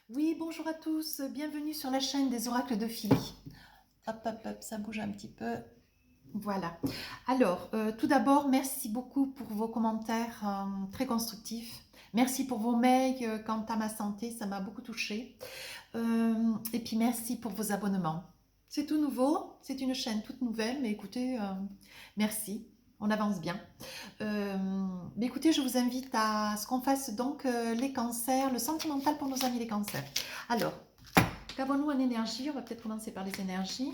Oui, bonjour à tous, bienvenue sur la chaîne des oracles de Philly. Hop, hop, hop, ça bouge un petit peu. Voilà. Alors, tout d'abord, merci beaucoup pour vos commentaires très constructifs. Merci pour vos mails quant à ma santé, ça m'a beaucoup touchée. Et puis, merci pour vos abonnements. C'est tout nouveau, c'est une chaîne toute nouvelle, mais écoutez, merci, on avance bien. Mais écoutez, je vous invite à ce qu'on fasse donc les cancers, le sentimental pour nos amis les cancers. Alors, qu'avons-nous en énergie? On va peut-être commencer par les énergies.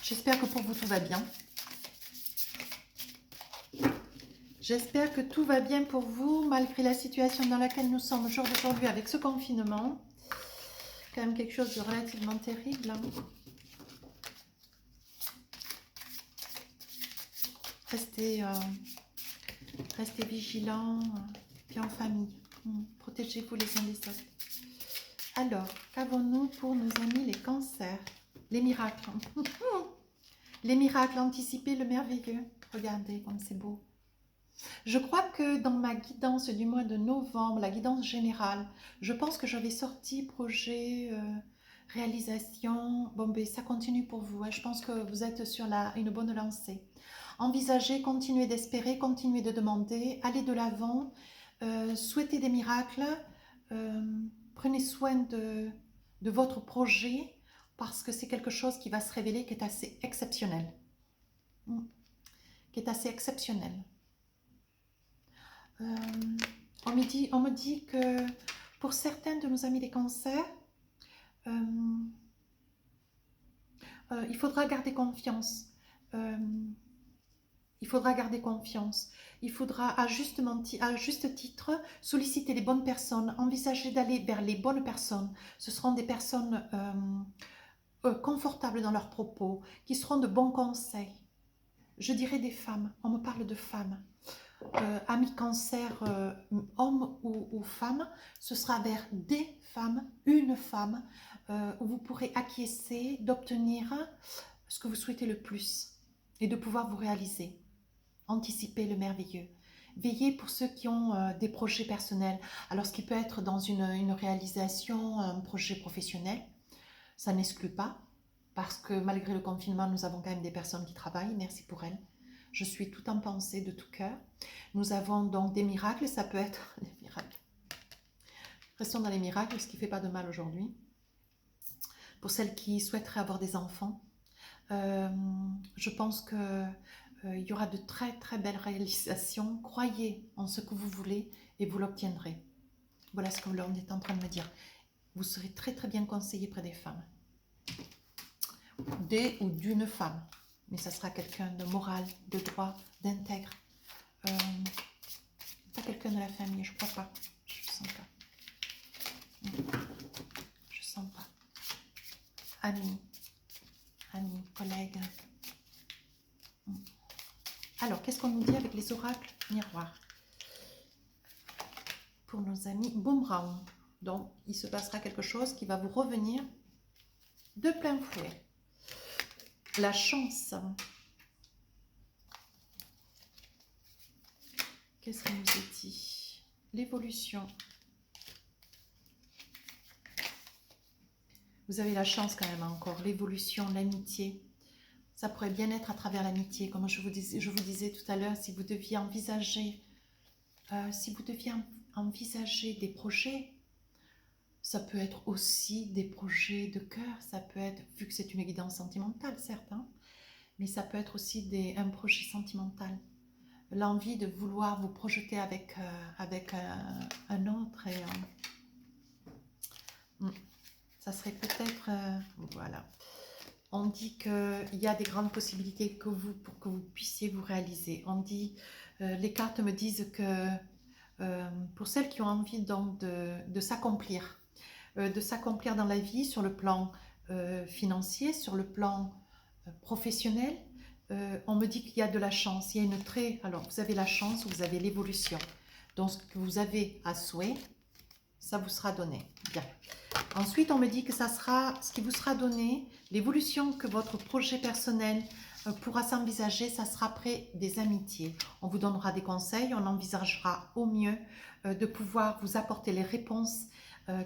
J'espère que pour vous tout va bien. J'espère que tout va bien pour vous, malgré la situation dans laquelle nous sommes aujourd'hui avec ce confinement. Quand même quelque chose de relativement terrible. Restez vigilants, puis en famille. Protégez-vous les uns des autres. Alors, qu'avons-nous pour nos amis les cancers? Les miracles. Les miracles anticipés, le merveilleux. Regardez comme c'est beau. Je crois que dans ma guidance du mois de novembre, la guidance générale, je pense que j'avais sorti projet, réalisation. Bon, ben ça continue pour vous. Hein. Je pense que vous êtes sur une bonne lancée. Envisagez, continuez d'espérer, continuez de demander, allez de l'avant, souhaitez des miracles, prenez soin de votre projet parce que c'est quelque chose qui va se révéler qui est assez exceptionnel. Qui est assez exceptionnel. On me dit que pour certains de nos amis des cancers, il faudra garder confiance. Il faudra garder confiance. Il faudra à juste titre solliciter les bonnes personnes, envisager d'aller vers les bonnes personnes. Ce seront des personnes confortables dans leurs propos, qui seront de bons conseils. Je dirais des femmes, on me parle de femmes. Amis cancer, homme ou femme, ce sera vers des femmes, une femme, où vous pourrez acquiescer, d'obtenir ce que vous souhaitez le plus et de pouvoir vous réaliser. Anticipez le merveilleux. Veillez pour ceux qui ont des projets personnels. Alors, ce qui peut être dans une réalisation, un projet professionnel, ça n'exclut pas, parce que malgré le confinement, nous avons quand même des personnes qui travaillent. Merci pour elles. Je suis tout en pensée, de tout cœur. Nous avons donc des miracles, ça peut être des miracles. Restons dans les miracles, ce qui ne fait pas de mal aujourd'hui. Pour celles qui souhaiteraient avoir des enfants, je pense que il y aura de très très belles réalisations. Croyez en ce que vous voulez et vous l'obtiendrez. Voilà ce que l'on est en train de me dire. Vous serez très très bien conseillé près des femmes. Des ou d'une femme. Mais ça sera quelqu'un de moral, de droit, d'intègre. Pas quelqu'un de la famille, je crois pas. Je sens pas. Je sens pas. Amis, collègues. Alors, qu'est-ce qu'on nous dit avec les oracles miroirs pour nos amis Boomerang? Donc, il se passera quelque chose qui va vous revenir de plein fouet. La chance. Qu'est-ce qu'on nous a dit? L'évolution. Vous avez la chance quand même encore. L'évolution, l'amitié. Ça pourrait bien être à travers l'amitié. Comme je vous disais tout à l'heure, si vous deviez envisager des projets, ça peut être aussi des projets de cœur. Ça peut être, vu que c'est une guidance sentimentale, certes, hein, mais ça peut être aussi un projet sentimental. L'envie de vouloir vous projeter avec un autre. Et, ça serait peut-être... voilà. On dit qu'il y a des grandes possibilités pour que vous puissiez vous réaliser. On dit, les cartes me disent que pour celles qui ont envie donc de s'accomplir dans la vie sur le plan financier, sur le plan professionnel, on me dit qu'il y a de la chance. Il y a alors vous avez la chance, vous avez l'évolution. Donc ce que vous avez à souhait, ça vous sera donné. Bien. Ensuite, on me dit que ça sera ce qui vous sera donné, l'évolution que votre projet personnel pourra s'envisager, ça sera après des amitiés. On vous donnera des conseils, on envisagera au mieux de pouvoir vous apporter les réponses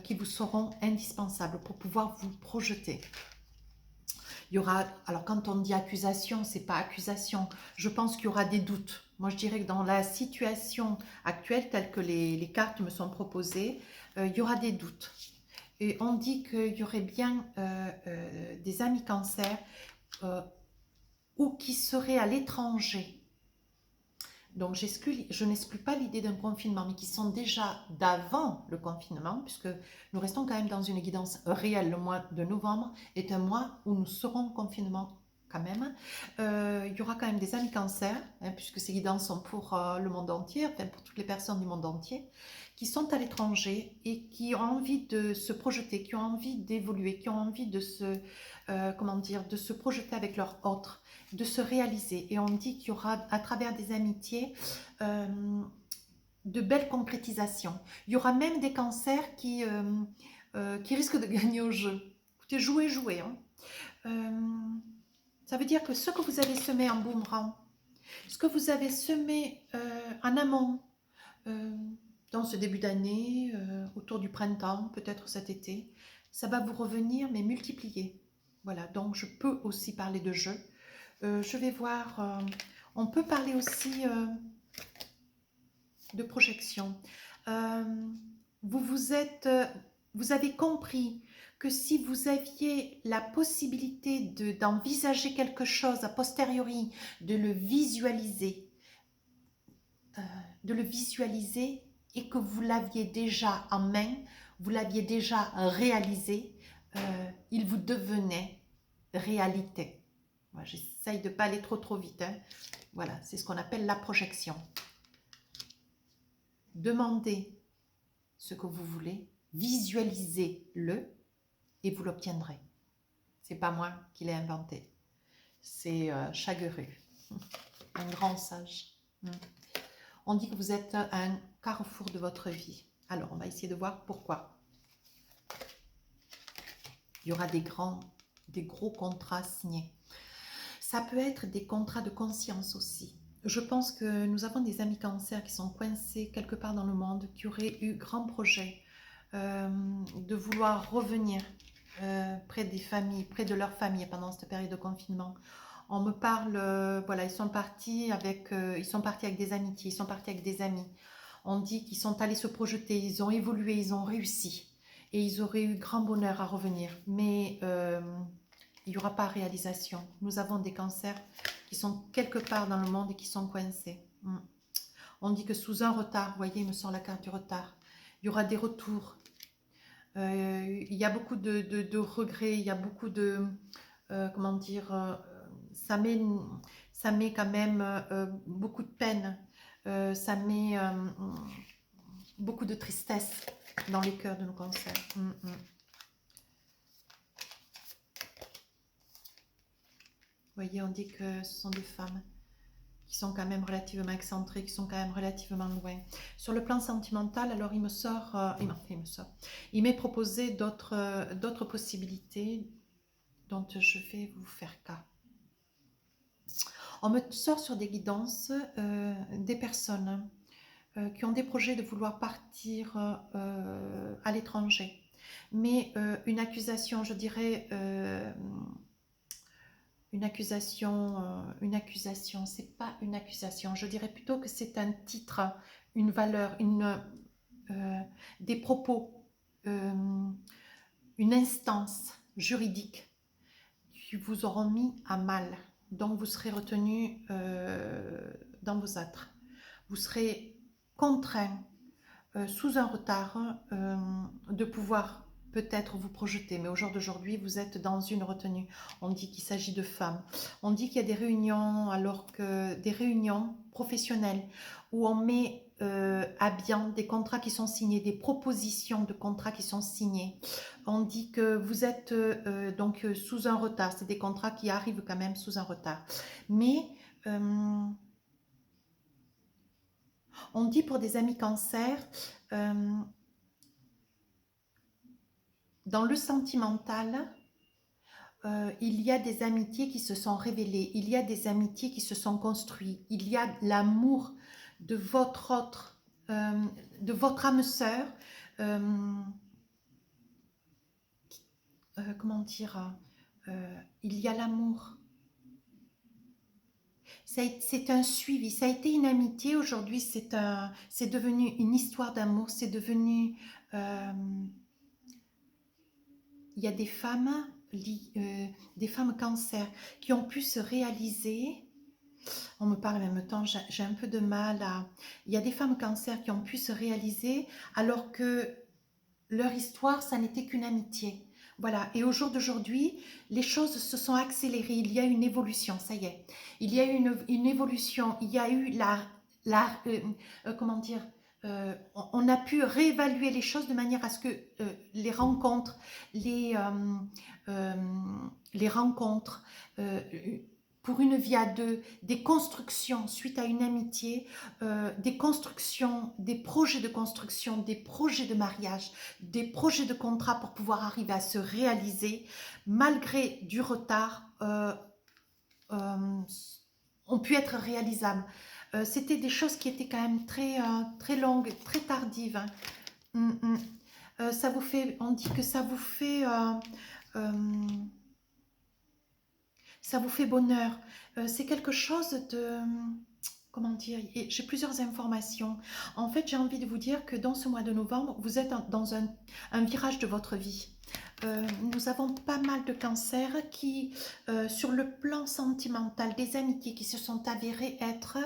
qui vous seront indispensables pour pouvoir vous projeter. Il y aura, alors quand on dit accusation, c'est pas accusation, je pense qu'il y aura des doutes. Moi je dirais que dans la situation actuelle, telle que les cartes me sont proposées, il y aura des doutes. Et on dit qu'il y aurait bien des amis cancer ou qui seraient à l'étranger. Donc je n'exclus pas l'idée d'un confinement, mais qui sont déjà d'avant le confinement, puisque nous restons quand même dans une guidance réelle. Le mois de novembre est un mois où nous serons en confinement quand même. Il y aura quand même des amis cancer, hein, puisque ces guidances sont pour le monde entier, enfin pour toutes les personnes du monde entier, qui sont à l'étranger et qui ont envie de se projeter, qui ont envie d'évoluer, qui ont envie de se, comment dire, de se projeter avec leur autre, de se réaliser. Et on dit qu'il y aura à travers des amitiés de belles concrétisations. Il y aura même des cancers qui risquent de gagner au jeu. Écoutez, jouez, jouez. Hein. Ça veut dire que ce que vous avez semé en boomerang, ce que vous avez semé en amont, dans ce début d'année, autour du printemps, peut-être cet été, ça va vous revenir, mais multiplié. Voilà, donc je peux aussi parler de jeu. Je vais voir, on peut parler aussi de projection. Vous avez compris que si vous aviez la possibilité d'envisager quelque chose a posteriori, de le visualiser et que vous l'aviez déjà en main, vous l'aviez déjà réalisé, il vous devenait réalité. J'essaye de ne pas aller trop vite. Hein. Voilà, c'est ce qu'on appelle la projection. Demandez ce que vous voulez, visualisez-le et vous l'obtiendrez. Ce n'est pas moi qui l'ai inventé. C'est Chagru, un grand sage. On dit que vous êtes à un carrefour de votre vie. Alors, on va essayer de voir pourquoi. Il y aura des gros contrats signés. Ça peut être des contrats de conscience aussi. Je pense que nous avons des amis cancer qui sont coincés quelque part dans le monde, qui auraient eu grand projet de vouloir revenir près des familles, près de leur famille pendant cette période de confinement. On me parle, voilà, ils sont partis avec des amitiés, ils sont partis avec des amis. On dit qu'ils sont allés se projeter, ils ont évolué, ils ont réussi. Et ils auraient eu grand bonheur à revenir. Mais il n'y aura pas réalisation. Nous avons des cancers qui sont quelque part dans le monde et qui sont coincés. On dit que sous un retard, vous voyez, il me sort la carte du retard, il y aura des retours. Il y a beaucoup de regrets, il y a beaucoup de... comment dire, ça met quand même beaucoup de peine, ça met beaucoup de tristesse dans les cœurs de nos cancers. Vous voyez, on dit que ce sont des femmes qui sont quand même relativement excentrées, qui sont quand même relativement loin. Sur le plan sentimental, alors il m'est proposé d'autres possibilités dont je vais vous faire cas. On me sort sur des guidances des personnes qui ont des projets de vouloir partir à l'étranger. Mais une accusation, je dirais, une accusation, c'est pas une accusation, je dirais plutôt que c'est un titre, une valeur, des propos, une instance juridique qui vous auront mis à mal. Donc vous serez retenu dans vos âtres. Vous serez contraint, sous un retard, de pouvoir peut-être vous projeter. Mais au jour d'aujourd'hui, vous êtes dans une retenue. On dit qu'il s'agit de femmes. On dit qu'il y a des réunions, alors que des réunions professionnelles où on met à bien des contrats qui sont signés, des propositions de contrats qui sont signés. On dit que vous êtes donc sous un retard. C'est des contrats qui arrivent quand même sous un retard. Mais on dit pour des amis cancer, dans le sentimental, il y a des amitiés qui se sont révélées, il y a des amitiés qui se sont construites, il y a l'amour de votre de votre âme sœur, euh, comment dire, il y a l'amour. C'est un suivi, ça a été une amitié, aujourd'hui c'est devenu une histoire d'amour, c'est devenu... il y a des femmes cancer qui ont pu se réaliser. On me parle en même temps, j'ai un peu de mal à... Il y a des femmes cancer qui ont pu se réaliser alors que leur histoire, ça n'était qu'une amitié. Voilà, et au jour d'aujourd'hui, les choses se sont accélérées, il y a une évolution, ça y est. Il y a eu une évolution, il y a eu comment dire, on a pu réévaluer les choses de manière à ce que les rencontres, euh, les rencontres, euh, pour une vie à deux, des constructions suite à une amitié, des constructions, des projets de mariage, des projets de contrat pour pouvoir arriver à se réaliser, malgré du retard, ont pu être réalisables. C'était des choses qui étaient quand même très longues, très tardives. Hein. Ça vous fait, on dit que ça vous fait bonheur. C'est quelque chose de... Comment dire, j'ai plusieurs informations. En fait, j'ai envie de vous dire que dans ce mois de novembre, vous êtes dans un virage de votre vie. Nous avons pas mal de cancers qui, sur le plan sentimental, des amitiés qui se sont avérées être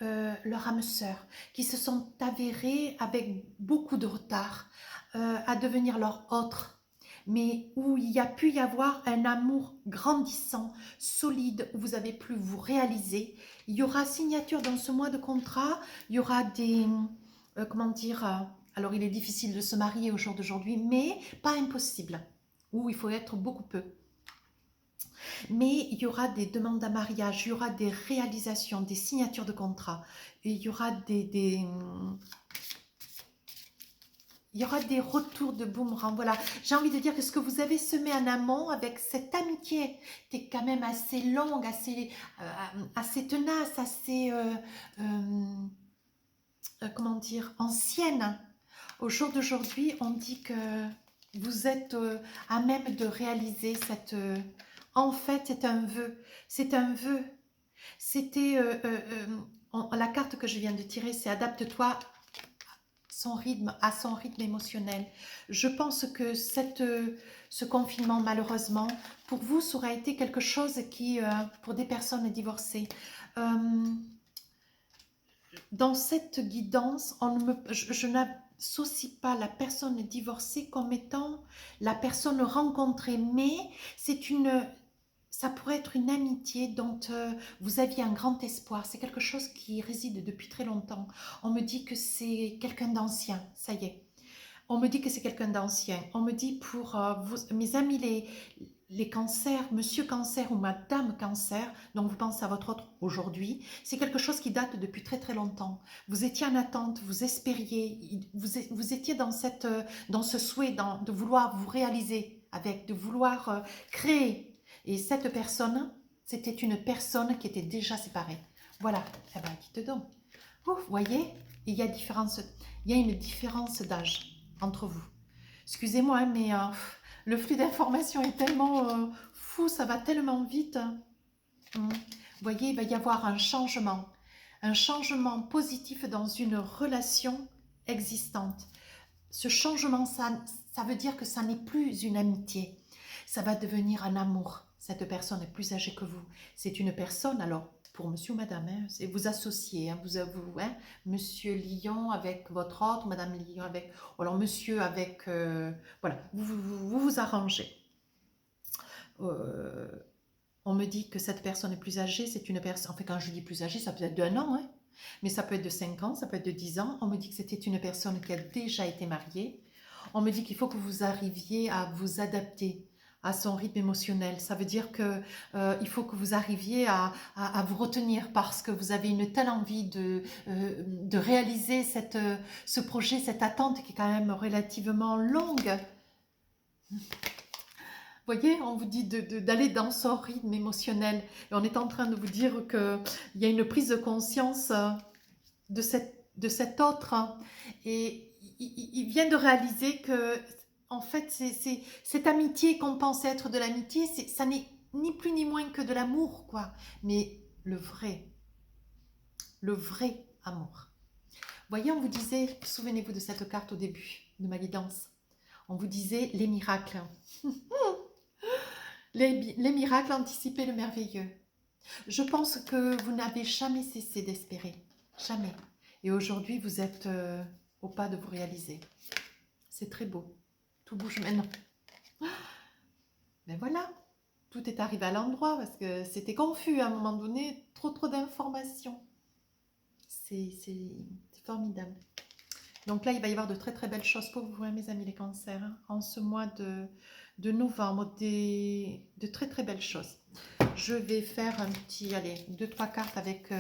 leur âme sœur, qui se sont avérées avec beaucoup de retard à devenir leur autre, mais où il y a pu y avoir un amour grandissant, solide, où vous avez pu vous réaliser. Il y aura signature dans ce mois de contrat, il y aura des... comment dire alors il est difficile de se marier au jour d'aujourd'hui, mais pas impossible, où il faut être beaucoup peu. Mais il y aura des demandes à mariage, il y aura des réalisations, des signatures de contrat, il y aura il y aura des retours de boomerang. Voilà, j'ai envie de dire que ce que vous avez semé en amont avec cette amitié qui est quand même assez longue, assez tenace, assez, comment dire, ancienne. Au jour d'aujourd'hui, on dit que vous êtes à même de réaliser cette... en fait, c'est un vœu. C'est un vœu. C'était... la carte que je viens de tirer, c'est « Adapte-toi à son rythme émotionnel ». Je pense que ce confinement, malheureusement, pour vous, ça aura été quelque chose qui, pour des personnes divorcées, dans cette guidance, je n'associe pas la personne divorcée comme étant la personne rencontrée, mais ça pourrait être une amitié dont vous aviez un grand espoir. C'est quelque chose qui réside depuis très longtemps. On me dit que c'est quelqu'un d'ancien, ça y est. On me dit que c'est quelqu'un d'ancien. On me dit pour mes amis les cancers, monsieur cancer ou madame cancer, donc vous pensez à votre autre aujourd'hui, c'est quelque chose qui date depuis très très longtemps. Vous étiez en attente, vous espériez, vous étiez dans ce souhait de vouloir vous réaliser, de vouloir créer. Et cette personne, c'était une personne qui était déjà séparée. Voilà, eh ben, dites donc. Vous voyez, il y a une différence d'âge entre vous. Excusez-moi, hein, mais le flux d'informations est tellement fou, ça va tellement vite. Vous voyez, il va y avoir un changement positif dans une relation existante. Ce changement, ça veut dire que ça n'est plus une amitié, ça va devenir un amour. Cette personne est plus âgée que vous. C'est une personne, alors, pour monsieur ou madame, hein, c'est vous associez, hein, hein, monsieur Lyon avec votre autre, madame Lyon avec, ou alors monsieur avec, voilà, vous arrangez. On me dit que cette personne est plus âgée, c'est une personne, en fait quand je dis plus âgée, ça peut être d'1 an, hein, mais ça peut être de 5 ans, ça peut être de 10 ans. On me dit que c'était une personne qui a déjà été mariée. On me dit qu'il faut que vous arriviez à vous adapter à son rythme émotionnel. Ça veut dire que il faut que vous arriviez à vous retenir parce que vous avez une telle envie de réaliser ce projet, cette attente qui est quand même relativement longue. voyez, on vous dit d'aller dans son rythme émotionnel. Et on est en train de vous dire qu'il y a une prise de conscience de cet autre. Et il vient de réaliser que, en fait, cette amitié qu'on pense être de l'amitié, ça n'est ni plus ni moins que de l'amour, quoi. Mais le vrai amour. Voyez, on vous disait, souvenez-vous de cette carte au début de ma guidance. On vous disait les miracles. Les miracles anticiper le merveilleux. Je pense que vous n'avez jamais cessé d'espérer. Jamais. Et aujourd'hui, vous êtes au pas de vous réaliser. C'est très beau. Tout bouge maintenant. Mais voilà, tout est arrivé à l'endroit parce que c'était confus à un moment donné. Trop d'informations. C'est formidable. Donc là, il va y avoir de très belles choses pour vous, hein, mes amis les cancers. Hein, en ce mois de novembre, de très belles choses. Je vais faire un petit, allez, 2-3 cartes avec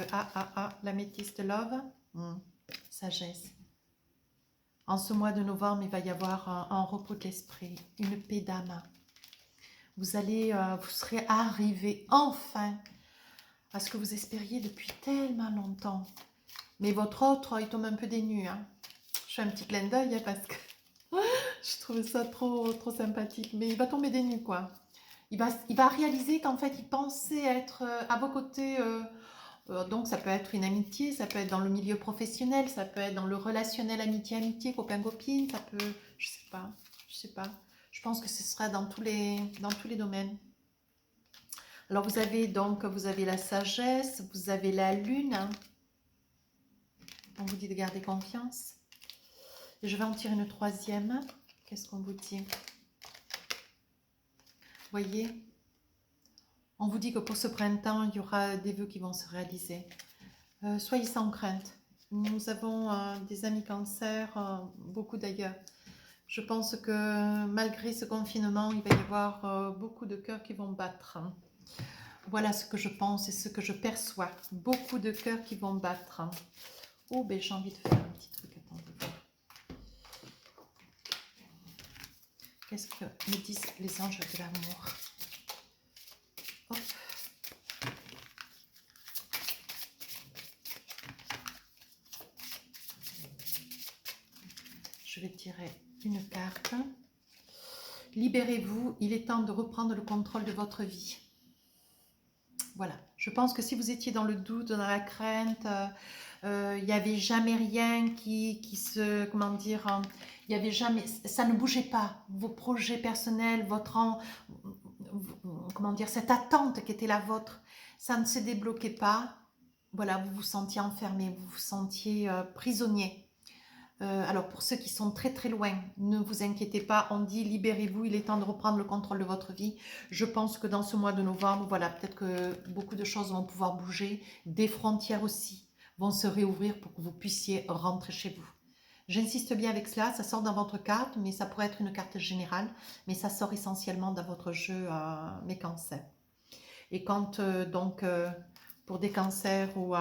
l'améthyste love. Sagesse. En ce mois de novembre, il va y avoir un repos de l'esprit, une paix d'âme. Vous serez arrivé enfin à ce que vous espériez depuis tellement longtemps. Mais votre autre, il tombe un peu des nues. Hein. Je fais un petit clin d'œil parce que je trouve ça trop sympathique. Mais il va tomber des nues, quoi. Il va réaliser qu'en fait, il pensait être à vos côtés. Donc, ça peut être une amitié, ça peut être dans le milieu professionnel, ça peut être dans le relationnel amitié, copain-copine, ça peut... Je sais pas. Je pense que ce sera dans tous les domaines. Alors, vous avez la sagesse, vous avez la lune. Hein. On vous dit de garder confiance. Et je vais en tirer une troisième. Qu'est-ce qu'on vous dit? Voyez, on vous dit que pour ce printemps, il y aura des vœux qui vont se réaliser. Soyez sans crainte. Nous avons des amis cancer, beaucoup d'ailleurs. Je pense que malgré ce confinement, il va y avoir beaucoup de cœurs qui vont battre. Voilà ce que je pense et ce que je perçois. Beaucoup de cœurs qui vont battre. Oh, ben j'ai envie de faire un petit truc. Attendez. Qu'est-ce que me disent les anges de l'amour? Hop. Je vais tirer une carte. Libérez-vous, il est temps de reprendre le contrôle de votre vie. Voilà, je pense que si vous étiez dans le doute, dans la crainte, il n'y avait jamais rien qui se, comment dire, il y avait jamais, ça ne bougeait pas. Vos projets personnels, comment dire, cette attente qui était la vôtre, ça ne se débloquait pas. Voilà, vous vous sentiez enfermé, vous vous sentiez prisonnier. Alors pour ceux qui sont très loin, ne vous inquiétez pas, on dit libérez-vous, il est temps de reprendre le contrôle de votre vie. Je pense que dans ce mois de novembre, voilà, peut-être que beaucoup de choses vont pouvoir bouger, des frontières aussi vont se réouvrir pour que vous puissiez rentrer chez vous. J'insiste bien avec cela, ça sort dans votre carte, mais ça pourrait être une carte générale, mais ça sort essentiellement dans votre jeu mes cancers. Et quand pour des cancers ou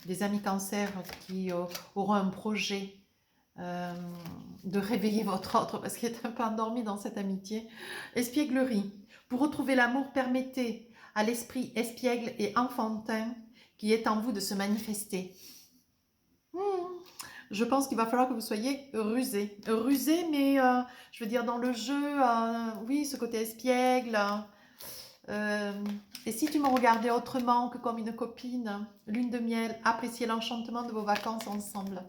des amis cancers qui auront un projet de réveiller votre autre parce qu'il est un peu endormi dans cette amitié. Espièglerie. Pour retrouver l'amour, permettez à l'esprit espiègle et enfantin qui est en vous de se manifester. Je pense qu'il va falloir que vous soyez rusé. Rusé, mais je veux dire dans le jeu, oui, ce côté espiègle. Et si tu me regardais autrement que comme une copine, lune de miel, appréciez l'enchantement de vos vacances ensemble.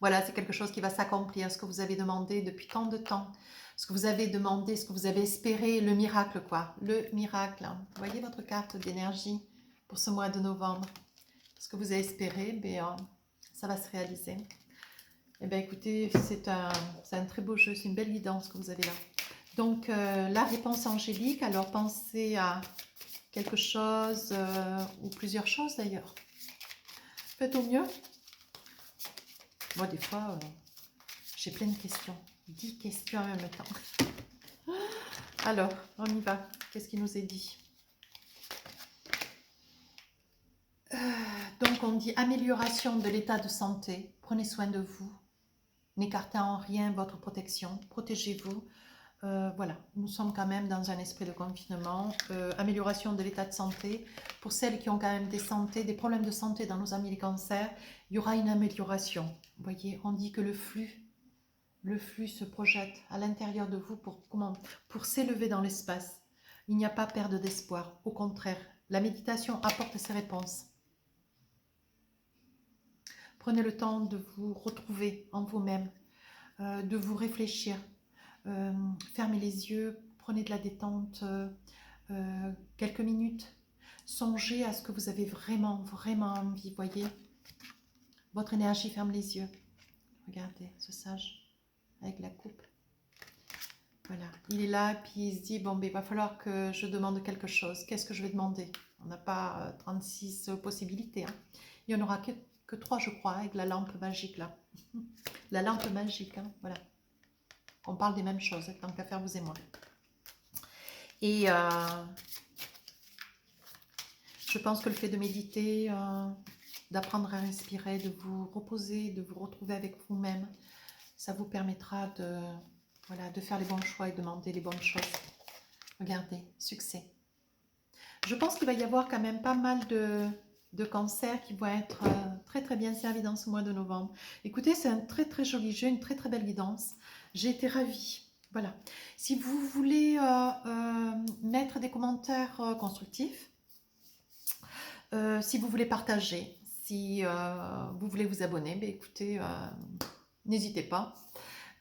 Voilà, c'est quelque chose qui va s'accomplir, ce que vous avez demandé depuis tant de temps, ce que vous avez demandé, ce que vous avez espéré, le miracle quoi, le miracle. Vous voyez votre carte d'énergie pour ce mois de novembre. Ce que vous avez espéré, ça va se réaliser. Eh bien écoutez, c'est un très beau jeu, c'est une belle guidance que vous avez là. Donc la réponse angélique, alors pensez à quelque chose ou plusieurs choses d'ailleurs. Faites au mieux. Moi, des fois, j'ai plein de questions. 10 questions en même temps. Alors, on y va. Qu'est-ce qui nous est dit? Donc, on dit amélioration de l'état de santé. Prenez soin de vous. N'écartez en rien votre protection. Protégez-vous. Voilà, nous sommes quand même dans un esprit de confinement. Amélioration de l'état de santé. Pour celles qui ont quand même des problèmes de santé dans nos amis les cancers, il y aura une amélioration. Vous voyez, on dit que le flux se projette à l'intérieur de vous pour s'élever dans l'espace. Il n'y a pas perte d'espoir. Au contraire, la méditation apporte ses réponses. Prenez le temps de vous retrouver en vous-même, de vous réfléchir. Fermez les yeux, prenez de la détente, quelques minutes. Songez à ce que vous avez vraiment, vraiment envie, voyez. Votre énergie ferme les yeux. Regardez ce sage avec la coupe. Voilà, il est là, puis il se dit, bon, ben, il va falloir que je demande quelque chose. Qu'est-ce que je vais demander? On n'a pas 36 possibilités. Hein. Il n'y en aura que 3, je crois, avec la lampe magique, là. La lampe magique, hein, voilà. On parle des mêmes choses, tant qu'à faire vous et moi. Et je pense que le fait de méditer, d'apprendre à respirer, de vous reposer, de vous retrouver avec vous-même, ça vous permettra de, voilà, de faire les bons choix et de demander les bonnes choses. Regardez, succès. Je pense qu'il va y avoir quand même pas mal de cancers qui vont être très très bien servis dans ce mois de novembre. Écoutez, c'est un très très joli jeu, une très très belle guidance. J'ai été ravie. Voilà. Si vous voulez mettre des commentaires constructifs, si vous voulez partager, si vous voulez vous abonner, ben écoutez, n'hésitez pas.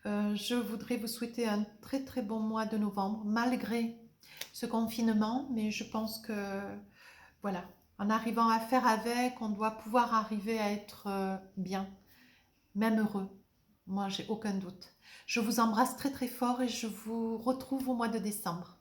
Je voudrais vous souhaiter un très très bon mois de novembre, malgré ce confinement, mais je pense que, voilà, en arrivant à faire avec, on doit pouvoir arriver à être bien, même heureux. Moi, j'ai aucun doute. Je vous embrasse très très fort et je vous retrouve au mois de décembre.